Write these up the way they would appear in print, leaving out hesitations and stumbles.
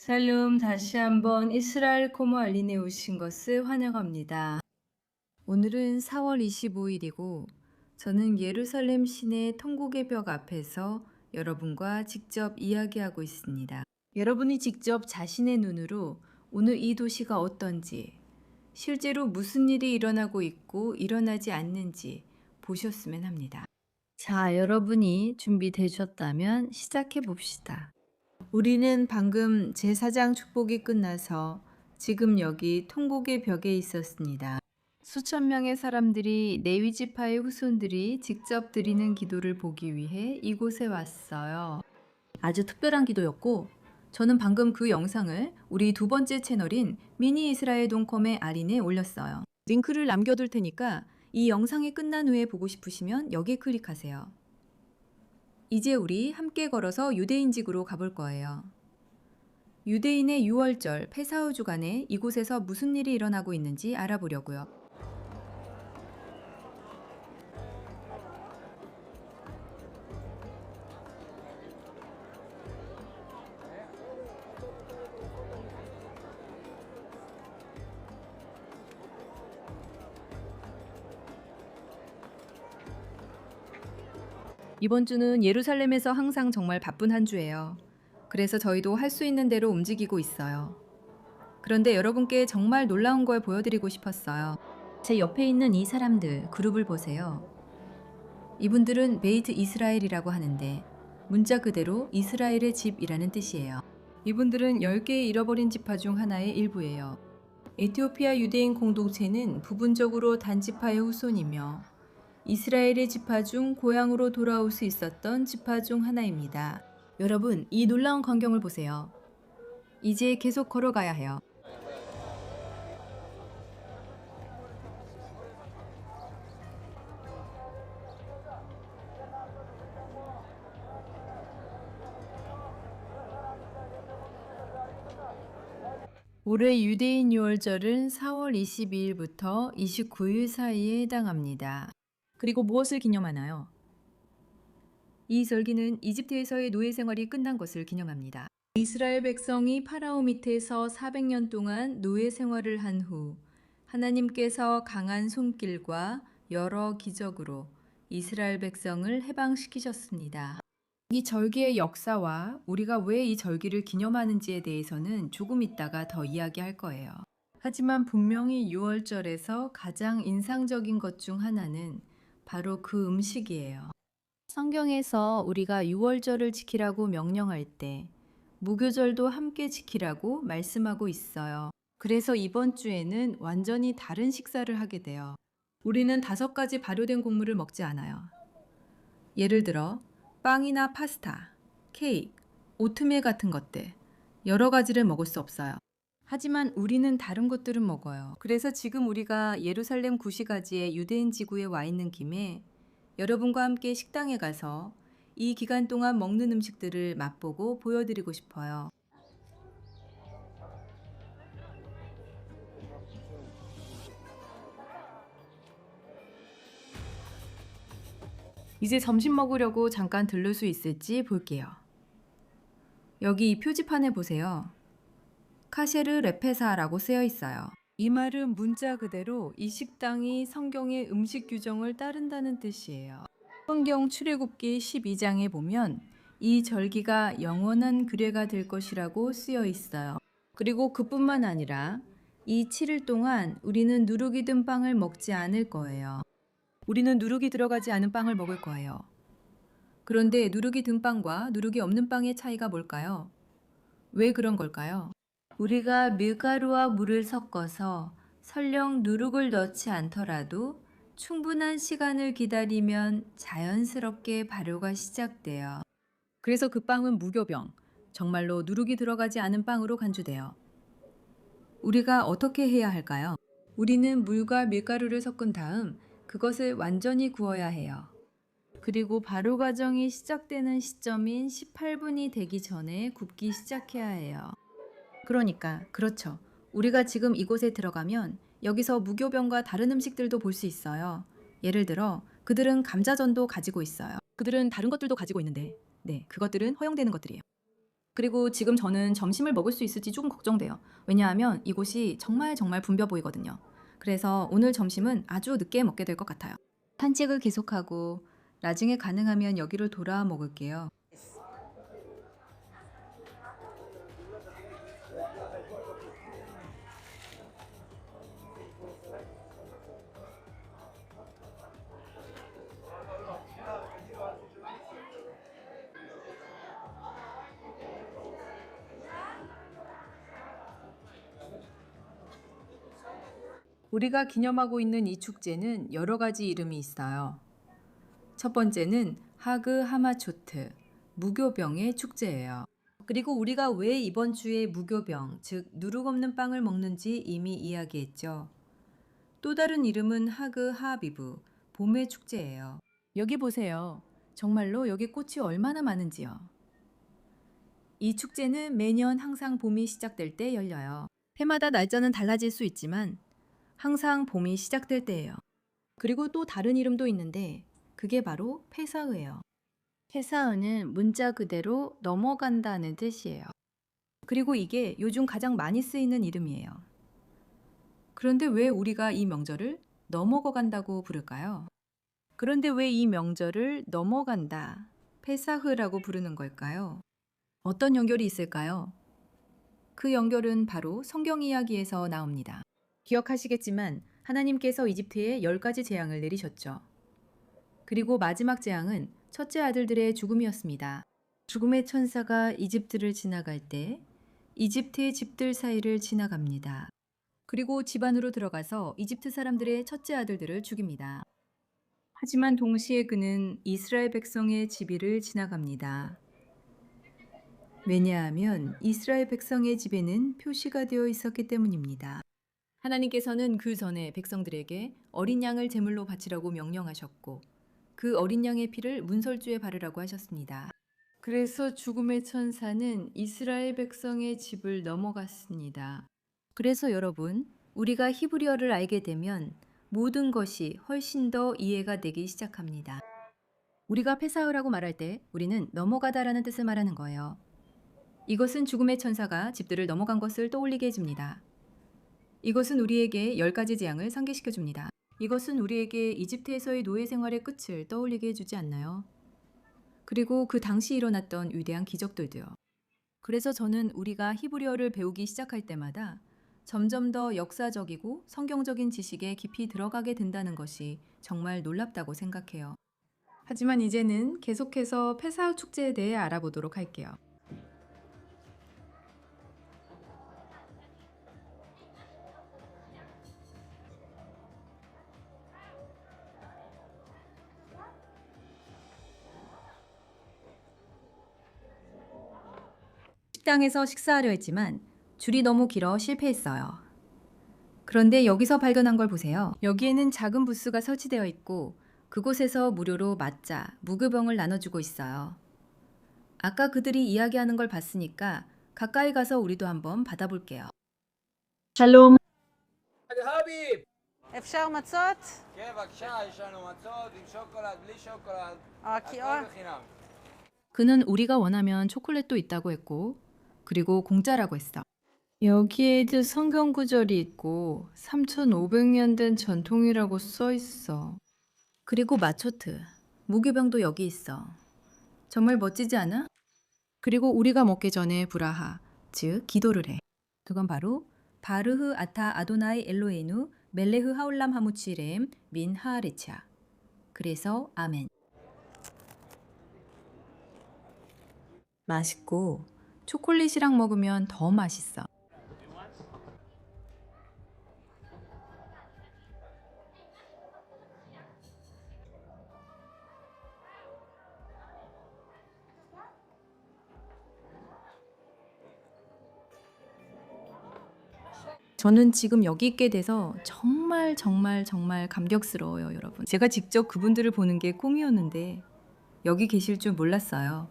샬롬, 다시 한번 이스라엘 코모 알린에 오신 것을 환영합니다. 오늘은 4월 25일이고 저는 예루살렘 시내 통곡의 벽 앞에서 여러분과 직접 이야기하고 있습니다. 여러분이 직접 자신의 눈으로 오늘 이 도시가 어떤지, 실제로 무슨 일이 일어나고 있고 일어나지 않는지 보셨으면 합니다. 자, 여러분이 준비되셨다면 시작해 봅시다. 우리는 방금 제사장 축복이 끝나서 지금 여기 통곡의 벽에 있었습니다. 수천 명의 사람들이 레위 지파의 후손들이 직접 드리는 기도를 보기 위해 이곳에 왔어요. 아주 특별한 기도였고 저는 방금 그 영상을 우리 두 번째 채널인 미니 이스라엘 동컴의 알린에 올렸어요. 링크를 남겨둘 테니까 이 영상이 끝난 후에 보고 싶으시면 여기 클릭하세요. 이제 우리 함께 걸어서 유대인직으로 가볼 거예요. 유대인의 6월절 페사후 주간에 이곳에서 무슨 일이 일어나고 있는지 알아보려고요. 이번 주는 예루살렘에서 항상 정말 바쁜 한 주예요. 그래서 저희도 할 수 있는 대로 움직이고 있어요. 그런데 여러분께 정말 놀라운 걸 보여드리고 싶었어요. 제 옆에 있는 이 사람들 그룹을 보세요. 이분들은 베이트 이스라엘이라고 하는데 문자 그대로 이스라엘의 집이라는 뜻이에요. 이분들은 10개의 잃어버린 지파 중 하나의 일부예요. 에티오피아 유대인 공동체는 부분적으로 단지파의 후손이며 이스라엘의 지파 중 고향으로 돌아올 수 있었던 지파 중 하나입니다. 여러분, 이 놀라운 광경을 보세요. 이제 계속 걸어가야 해요. 올해 유대인 유월절은 4월 22일부터 29일 사이에 해당합니다. 그리고 무엇을 기념하나요? 이 절기는 이집트에서의 노예 생활이 끝난 것을 기념합니다. 이스라엘 백성이 파라오 밑에서 400년 동안 노예 생활을 한 후 하나님께서 강한 손길과 여러 기적으로 이스라엘 백성을 해방시키셨습니다. 이 절기의 역사와 우리가 왜 이 절기를 기념하는지에 대해서는 조금 있다가 더 이야기할 거예요. 하지만 분명히 6월절에서 가장 인상적인 것 중 하나는 바로 그 음식이에요. 성경에서 우리가 6월절을 지키라고 명령할 때 무교절도 함께 지키라고 말씀하고 있어요. 그래서 이번 주에는 완전히 다른 식사를 하게 돼요. 우리는 5가지 발효된 곡물을 먹지 않아요. 예를 들어 빵이나 파스타, 케이크, 오트밀 같은 것들, 여러 가지를 먹을 수 없어요. 하지만 우리는 다른 것들은 먹어요. 그래서 지금 우리가 예루살렘 구시가지의 유대인 지구에 와 있는 김에 여러분과 함께 식당에 가서 이 기간 동안 먹는 음식들을 맛보고 보여드리고 싶어요. 이제 점심 먹으려고 잠깐 들를 수 있을지 볼게요. 여기 이 표지판에 보세요. 카셰르 레페사라고 쓰여 있어요. 이 말은 문자 그대로 이 식당이 성경의 음식 규정을 따른다는 뜻이에요. 성경 출애굽기 12장에 보면 이 절기가 영원한 규례가 될 것이라고 쓰여 있어요. 그리고 그뿐만 아니라 이 7일 동안 우리는 누룩이 든 빵을 먹지 않을 거예요. 우리는 누룩이 들어가지 않은 빵을 먹을 거예요. 그런데 누룩이 든 빵과 누룩이 없는 빵의 차이가 뭘까요? 왜 그런 걸까요? 우리가 밀가루와 물을 섞어서 설령 누룩을 넣지 않더라도 충분한 시간을 기다리면 자연스럽게 발효가 시작돼요. 그래서 그 빵은 무교병, 정말로 누룩이 들어가지 않은 빵으로 간주돼요. 우리가 어떻게 해야 할까요? 우리는 물과 밀가루를 섞은 다음 그것을 완전히 구워야 해요. 그리고 발효 과정이 시작되는 시점인 18분이 되기 전에 굽기 시작해야 해요. 그러니까 그렇죠. 우리가 지금 이곳에 들어가면 여기서 무교병과 다른 음식들도 볼 수 있어요. 예를 들어 그들은 감자전도 가지고 있어요. 그들은 다른 것들도 가지고 있는데 그것들은 허용되는 것들이에요. 그리고 지금 저는 점심을 먹을 수 있을지 조금 걱정돼요. 왜냐하면 이곳이 정말 정말 붐벼 보이거든요. 그래서 오늘 점심은 아주 늦게 먹게 될 것 같아요. 산책을 계속하고 나중에 가능하면 여기를 돌아 먹을게요. 우리가 기념하고 있는 이 축제는 여러 가지 이름이 있어요. 첫 번째는 하그 하마초트, 무교병의 축제예요. 그리고 우리가 왜 이번 주에 무교병, 즉 누룩 없는 빵을 먹는지 이미 이야기했죠. 또 다른 이름은 하그 하비브, 봄의 축제예요. 여기 보세요. 정말로 여기 꽃이 얼마나 많은지요. 이 축제는 매년 항상 봄이 시작될 때 열려요. 해마다 날짜는 달라질 수 있지만 항상 봄이 시작될 때예요. 그리고 또 다른 이름도 있는데 그게 바로 페사흐예요. 페사흐는 문자 그대로 넘어간다는 뜻이에요. 그리고 이게 요즘 가장 많이 쓰이는 이름이에요. 그런데 왜 우리가 이 명절을 넘어가 간다고 부를까요? 그런데 왜 이 명절을 넘어간다, 페사흐라고 부르는 걸까요? 어떤 연결이 있을까요? 그 연결은 바로 성경 이야기에서 나옵니다. 기억하시겠지만 하나님께서 이집트에 10가지 재앙을 내리셨죠. 그리고 마지막 재앙은 첫째 아들들의 죽음이었습니다. 죽음의 천사가 이집트를 지나갈 때 이집트의 집들 사이를 지나갑니다. 그리고 집 안으로 들어가서 이집트 사람들의 첫째 아들들을 죽입니다. 하지만 동시에 그는 이스라엘 백성의 집위를 지나갑니다. 왜냐하면 이스라엘 백성의 집에는 표시가 되어 있었기 때문입니다. 하나님께서는 그 전에 백성들에게 어린 양을 제물로 바치라고 명령하셨고 그 어린 양의 피를 문설주에 바르라고 하셨습니다. 그래서 죽음의 천사는 이스라엘 백성의 집을 넘어갔습니다. 그래서 여러분, 우리가 히브리어를 알게 되면 모든 것이 훨씬 더 이해가 되기 시작합니다. 우리가 페사흐라고 말할 때 우리는 넘어가다라는 뜻을 말하는 거예요. 이것은 죽음의 천사가 집들을 넘어간 것을 떠올리게 해줍니다. 이것은 우리에게 10가지 재앙을 상기시켜 줍니다. 이것은 우리에게 이집트에서의 노예 생활의 끝을 떠올리게 해주지 않나요? 그리고 그 당시 일어났던 위대한 기적들도요. 그래서 저는 우리가 히브리어를 배우기 시작할 때마다 점점 더 역사적이고 성경적인 지식에 깊이 들어가게 된다는 것이 정말 놀랍다고 생각해요. 하지만 이제는 계속해서 페사흐 축제에 대해 알아보도록 할게요. 식당에서 식사하려 했지만 줄이 너무 길어 실패했어요. 그런데 여기서 발견한 걸 보세요. 여기에는 작은 부스가 설치되어 있고 그곳에서 무료로 맞자, 무교병을 나눠주고 있어요. 아까 그들이 이야기하는 걸 봤으니까 가까이 가서 우리도 한번 받아볼게요. שלום. חביב! אפשר מצות? כן, בבקשה, יש לנו מצות עם שוקולד, בלי שוקולד, כי הכל בחינם. 그는 우리가 원하면 초콜릿도 있다고 했고 그리고 공짜라고 했어. 여기에도 성경 구절이 있고 3,500년 된 전통이라고 써 있어. 그리고 마초트, 무교병도 여기 있어. 정말 멋지지 않아? 그리고 우리가 먹기 전에 브라하, 즉 기도를 해. 그건 바로 바르흐 아타 아도나이 엘로에누 멜레흐 하울람 하무치렘 민 하아레차. 그래서 아멘. 맛있고 초콜릿이랑 먹으면 더 맛있어. 저는 지금 여기 있게 돼서 정말 정말 정말 감격스러워요, 여러분. 제가 직접 그분들을 보는 게 꿈이었는데 여기 계실 줄 몰랐어요.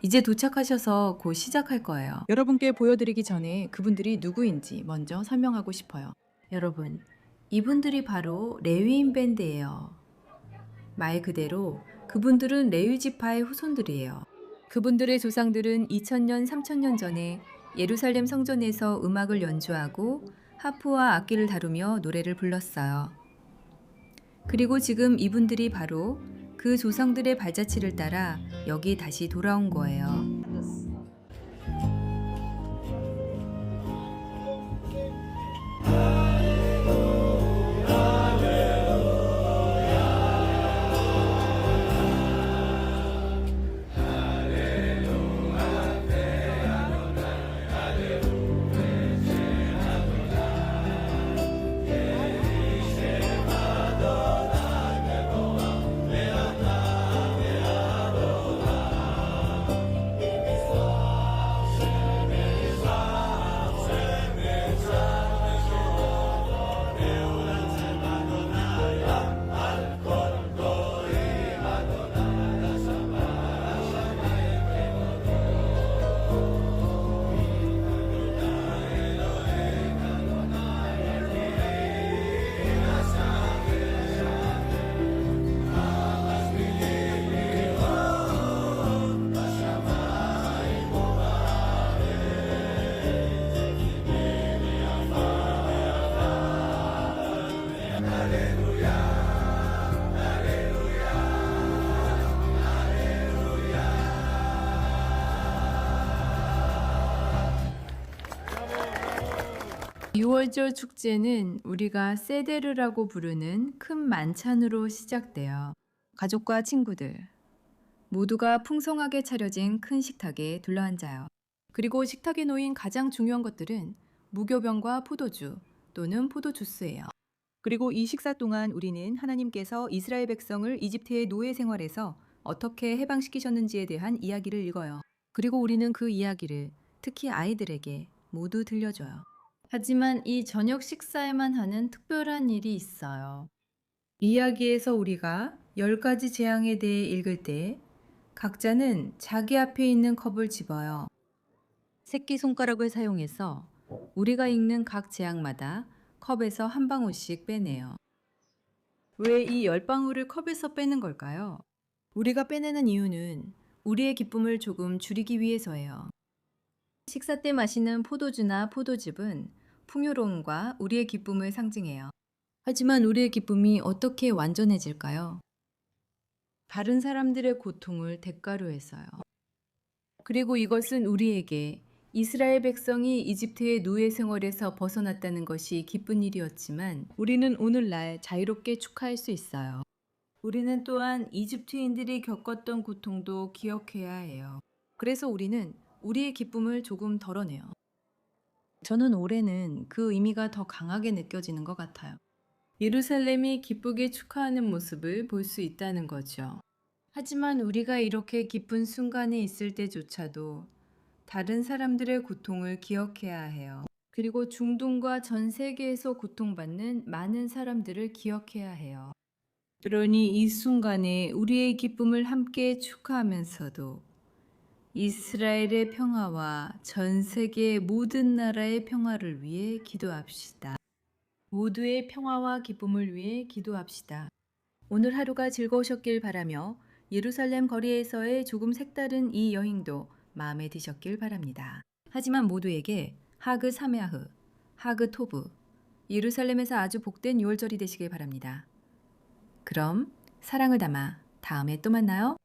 이제 도착하셔서 곧 시작할 거예요. 여러분께 보여드리기 전에 그분들이 누구인지 먼저 설명하고 싶어요. 여러분, 이분들이 바로 레위인 밴드예요. 말 그대로 그분들은 레위 지파의 후손들이에요. 그분들의 조상들은 2000년, 3000년 전에 예루살렘 성전에서 음악을 연주하고 하프와 악기를 다루며 노래를 불렀어요. 그리고 지금 이분들이 바로 그 조상들의 발자취를 따라 여기 다시 돌아온 거예요. 유월절 축제는 우리가 세데르라고 부르는 큰 만찬으로 시작돼요. 가족과 친구들 모두가 풍성하게 차려진 큰 식탁에 둘러앉아요. 그리고 식탁에 놓인 가장 중요한 것들은 무교병과 포도주 또는 포도주스예요. 그리고 이 식사 동안 우리는 하나님께서 이스라엘 백성을 이집트의 노예 생활에서 어떻게 해방시키셨는지에 대한 이야기를 읽어요. 그리고 우리는 그 이야기를 특히 아이들에게 모두 들려줘요. 하지만 이 저녁 식사에만 하는 특별한 일이 있어요. 이야기에서 우리가 10가지 재앙에 대해 읽을 때 각자는 자기 앞에 있는 컵을 집어요. 새끼손가락을 사용해서 우리가 읽는 각 재앙마다 컵에서 한 방울씩 빼내요. 왜 이 10방울을 컵에서 빼는 걸까요? 우리가 빼내는 이유는 우리의 기쁨을 조금 줄이기 위해서예요. 식사 때 마시는 포도주나 포도즙은 풍요로움과 우리의 기쁨을 상징해요. 하지만 우리의 기쁨이 어떻게 완전해질까요? 다른 사람들의 고통을 대가로 해서요. 그리고 이것은 우리에게 이스라엘 백성이 이집트의 노예 생활에서 벗어났다는 것이 기쁜 일이었지만 우리는 오늘날 자유롭게 축하할 수 있어요. 우리는 또한 이집트인들이 겪었던 고통도 기억해야 해요. 그래서 우리는 우리의 기쁨을 조금 덜어내요. 저는 올해는 그 의미가 더 강하게 느껴지는 것 같아요. 예루살렘이 기쁘게 축하하는 모습을 볼 수 있다는 거죠. 하지만 우리가 이렇게 기쁜 순간에 있을 때조차도 다른 사람들의 고통을 기억해야 해요. 그리고 중동과 전 세계에서 고통받는 많은 사람들을 기억해야 해요. 그러니 이 순간에 우리의 기쁨을 함께 축하하면서도 이스라엘의 평화와 전 세계 모든 나라의 평화를 위해 기도합시다. 모두의 평화와 기쁨을 위해 기도합시다. 오늘 하루가 즐거우셨길 바라며 예루살렘 거리에서의 조금 색다른 이 여행도 마음에 드셨길 바랍니다. 하지만 모두에게 하그 사메아흐, 하그 토브, 예루살렘에서 아주 복된 유월절이 되시길 바랍니다. 그럼 사랑을 담아 다음에 또 만나요.